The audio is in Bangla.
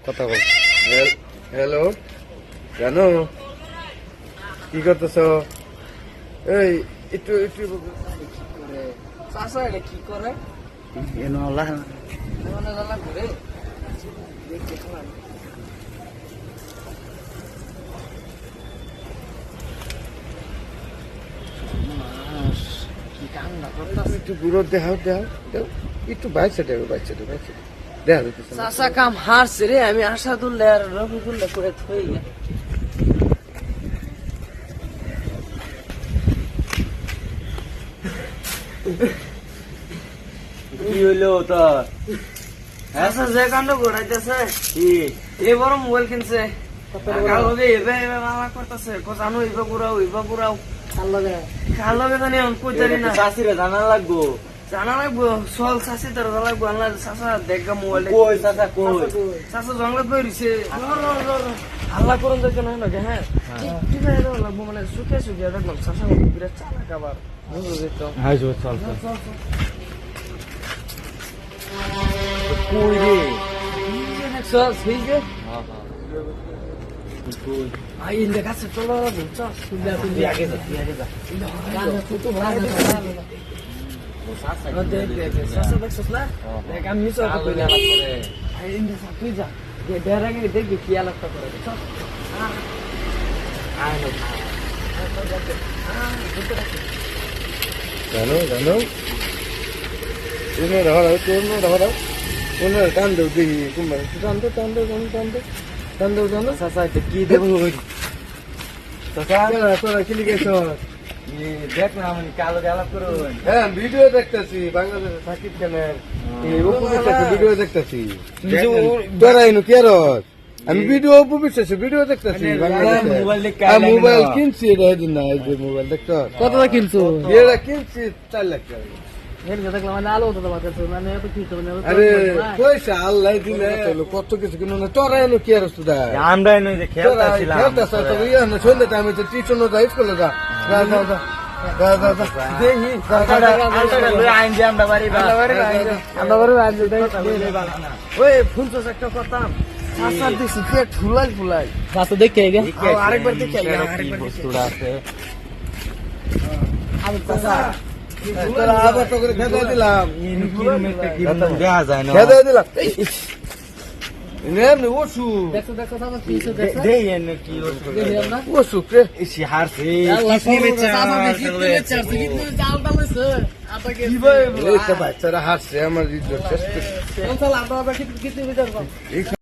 কথা বল। হ্যালো, জানো কি করতেছ? এই একটু একটু চাষা এটা কি করে ঘুরে একটু ঘুরো, দেখাও দেখাও দেখাও, একটু বাইসে দেবে বাইসে দেবে বাইসে দেখা যেতেছে না। চাষা কাম হারছে রে, আমি আসাদুল্লাহ আর রফিকুল্লাহ করে থই গেল। কি হইলো তোর? আচ্ছা যে কাণ্ড ঘোরাইতেছে এ বড় মোবাইল কিনছে কালকে এবে এবে মামা করতেছে জানো ইবা ঘুরাও কাল লগে জানি আমি কইতারি না চাষিরে জানা লাগবো। জানা লাগবো সল চাষি তার লাগবো আল্লাহ চাষা দেখা মোবাইল কই চাচা কই? চাষা জঙ্গলত বইরিছে আল্লাহ করুন দেখে না নাকি। হ্যাঁ কি ভাই লাগবো মানে সুখে সুখে দেখলাম চাষা বিরাট চালাক আবার বুঝো যেত হ্যাঁ চল চল চল কই রে? চল সেই যে কই? আই ইন্দে কাছে চলো চল তুই আগে যা, তুই আগে যা। দেখবি কি আলাপটা করে জানো জানো তুমি ধরাও তুমি ধরাও কোন টান দেও দেখি কুমার টান দো টান দো টান দো টান দো জানো চাচা এটা কি দেবো? চাচা তোরা কি লিখেছ? দেখ না আমি কালো আলাপ করো। হ্যাঁ ভিডিও দেখতেছি বাংলাদেশে সাকিব খানের উপবিশ্বাসের ভিডিও দেখতেছি। তোরা এনু কে রস? আমি ভিডিও উপবিশ্বাসে ভিডিও দেখতেছি বাংলাদেশে। মোবাইল কিনছি এটা হেদিন না, এই যে মোবাইল দেখছো কত কিনছো? এটা কিনছি 4 লাখ টাকা। দেখলাম মানে আলো হতো তোমার কাছে মানে এত কি আরে পয়সা আল্লাহ দিলে কত কিছু কিনো না। তোরা এনু কে রস? তোরা আমরা এনে যে খেলতেছিলাম। খেলতেছ তো ইয়ে না সন্ধ্যে টাইমে তো টিউশনও যাই স্কুলে যা যা যা যা যা যা যা দেখি ওই ফুল চাষ একটা করতাম চাষার দিছি পেট ফুলাই দেখে আরেকবার দেখে বস্তুটা আছে। তোরা আবার তো করে খেতে দিলাম দেয়া যায় না। খেতে দিলাম এমনি ওষু দেখো দেখো দেই এনে কি ওষু রে এসি হারছে। কি ভাই বাচ্চারা হাসছে আমার ইজ্জত শেষ করছে।